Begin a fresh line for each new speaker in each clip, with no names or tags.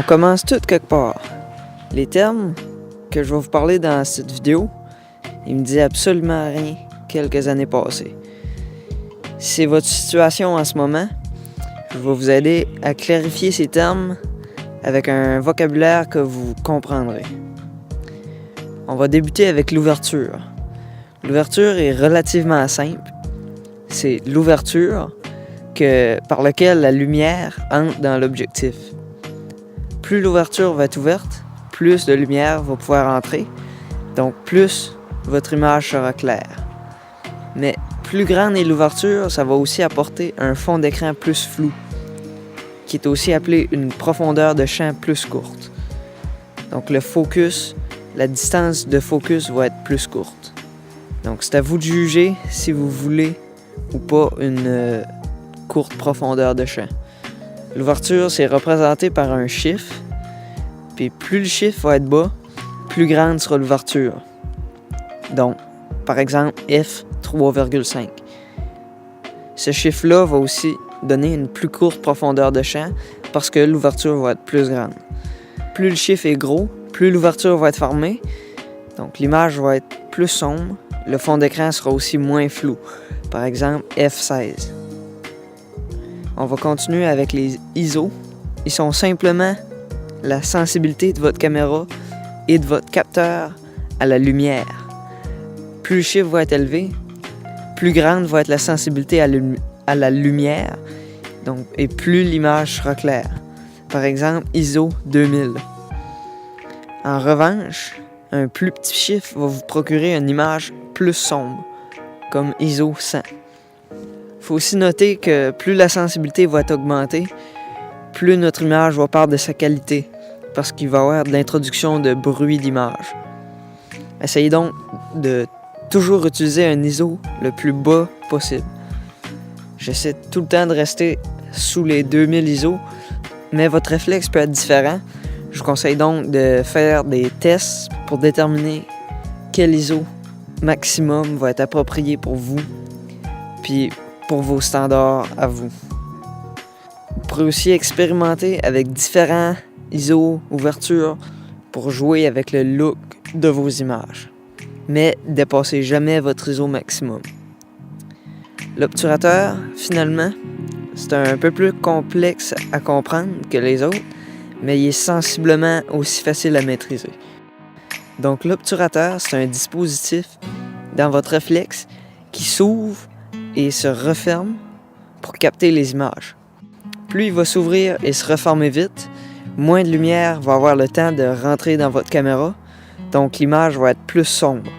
commence tout quelque part. Les termes que je vais vous parler dans cette vidéo, ils me disaient absolument rien quelques années passées. Si c'est votre situation en ce moment, je vais vous aider à clarifier ces termes avec un vocabulaire que vous comprendrez. On va débuter avec l'ouverture. L'ouverture est relativement simple. C'est l'ouverture par laquelle la lumière entre dans l'objectif. Plus l'ouverture va être ouverte, plus de lumière va pouvoir entrer, donc plus votre image sera claire. Mais plus grande est l'ouverture, ça va aussi apporter un fond d'écran plus flou, qui est aussi appelé une profondeur de champ plus courte. Donc le focus, la distance de focus va être plus courte. Donc c'est à vous de juger si vous voulez ou pas une courte profondeur de champ. L'ouverture, c'est représenté par un chiffre, puis plus le chiffre va être bas, plus grande sera l'ouverture. Donc, par exemple, F 3,5. Ce chiffre-là va aussi donner une plus courte profondeur de champ parce que l'ouverture va être plus grande. Plus le chiffre est gros, plus l'ouverture va être fermée, donc l'image va être plus sombre, le fond d'écran sera aussi moins flou. Par exemple, F16. On va continuer avec les ISO. Ils sont simplement la sensibilité de votre caméra et de votre capteur à la lumière. Plus le chiffre va être élevé, plus grande va être la sensibilité à la lumière, donc, et plus l'image sera claire. Par exemple, ISO 2000. En revanche, un plus petit chiffre va vous procurer une image plus sombre, comme ISO 100. Il faut aussi noter que plus la sensibilité va être augmentée, plus notre image va perdre de sa qualité, parce qu'il va y avoir de l'introduction de bruit d'image. Essayez donc de toujours utiliser un ISO le plus bas possible. J'essaie tout le temps de rester sous les 2000 ISO, mais votre réflexe peut être différent. Je vous conseille donc de faire des tests pour déterminer quel ISO maximum va être approprié pour vous, puis pour vos standards à vous. Vous pourrez aussi expérimenter avec différents ISO, ouvertures, pour jouer avec le look de vos images. Mais dépassez jamais votre ISO maximum. L'obturateur, finalement, c'est un peu plus complexe à comprendre que les autres, mais il est sensiblement aussi facile à maîtriser. Donc l'obturateur, c'est un dispositif dans votre réflexe qui s'ouvre et se referme pour capter les images. Plus il va s'ouvrir et se refermer vite, moins de lumière va avoir le temps de rentrer dans votre caméra, donc l'image va être plus sombre.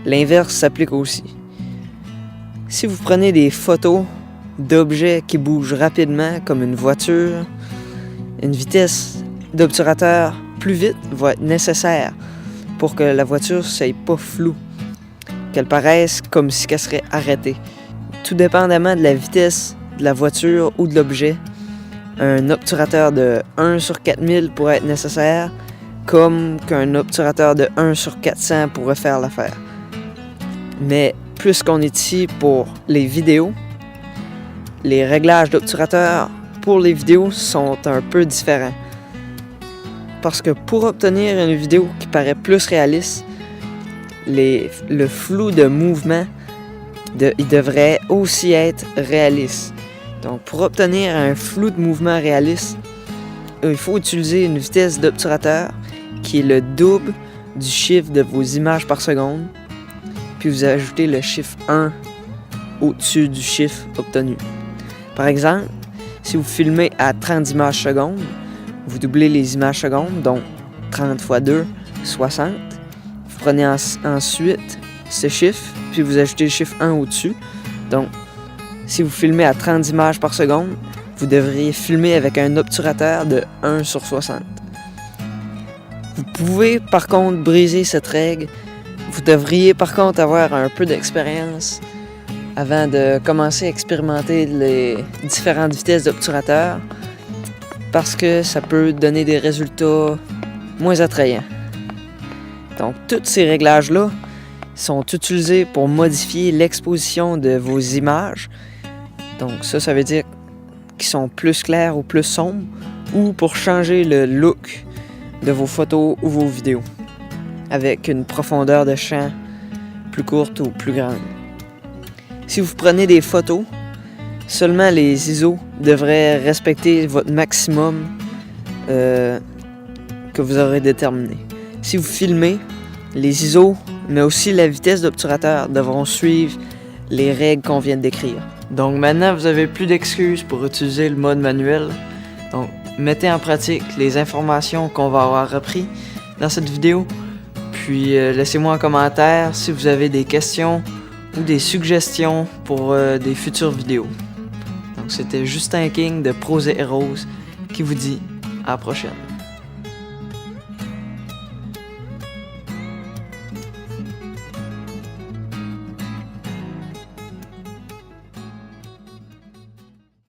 L'inverse s'applique aussi. Si vous prenez des photos d'objets qui bougent rapidement, comme une voiture, une vitesse d'obturateur plus vite va être nécessaire pour que la voiture ne soit pas floue, qu'elle paraisse comme si elle serait arrêtée. Tout dépendamment de la vitesse de la voiture ou de l'objet, un obturateur de 1 sur 4000 pourrait être nécessaire, comme qu'un obturateur de 1 sur 400 pourrait faire l'affaire. Mais puisqu'on est ici pour les vidéos, les réglages d'obturateur pour les vidéos sont un peu différents. Parce que pour obtenir une vidéo qui paraît plus réaliste, le flou de mouvement il devrait aussi être réaliste. Donc pour obtenir un flou de mouvement réaliste, il faut utiliser une vitesse d'obturateur qui est le double du chiffre de vos images par seconde, puis vous ajoutez le chiffre 1 au-dessus du chiffre obtenu. Par exemple, si vous filmez à 30 images secondes, vous doublez les images secondes, donc 30 x 2, 60. Vous prenez ensuite ce chiffre, puis vous ajoutez le chiffre 1 au-dessus. Donc, si vous filmez à 30 images par seconde, vous devriez filmer avec un obturateur de 1 sur 60. Vous pouvez par contre briser cette règle. Vous devriez par contre avoir un peu d'expérience avant de commencer à expérimenter les différentes vitesses d'obturateur, parce que ça peut donner des résultats moins attrayants. Donc, tous ces réglages-là sont utilisés pour modifier l'exposition de vos images. Donc, ça veut dire qu'ils sont plus clairs ou plus sombres ou pour changer le look de vos photos ou vos vidéos avec une profondeur de champ plus courte ou plus grande. Si vous prenez des photos, seulement les ISO devraient respecter votre maximum que vous aurez déterminé. Si vous filmez, les ISO, mais aussi la vitesse d'obturateur devront suivre les règles qu'on vient de décrire. Donc maintenant, vous n'avez plus d'excuses pour utiliser le mode manuel. Donc, mettez en pratique les informations qu'on va avoir appris dans cette vidéo. Puis, laissez-moi un commentaire si vous avez des questions ou des suggestions pour des futures vidéos. Donc, c'était Justin King de Pros et Heroes qui vous dit à la prochaine.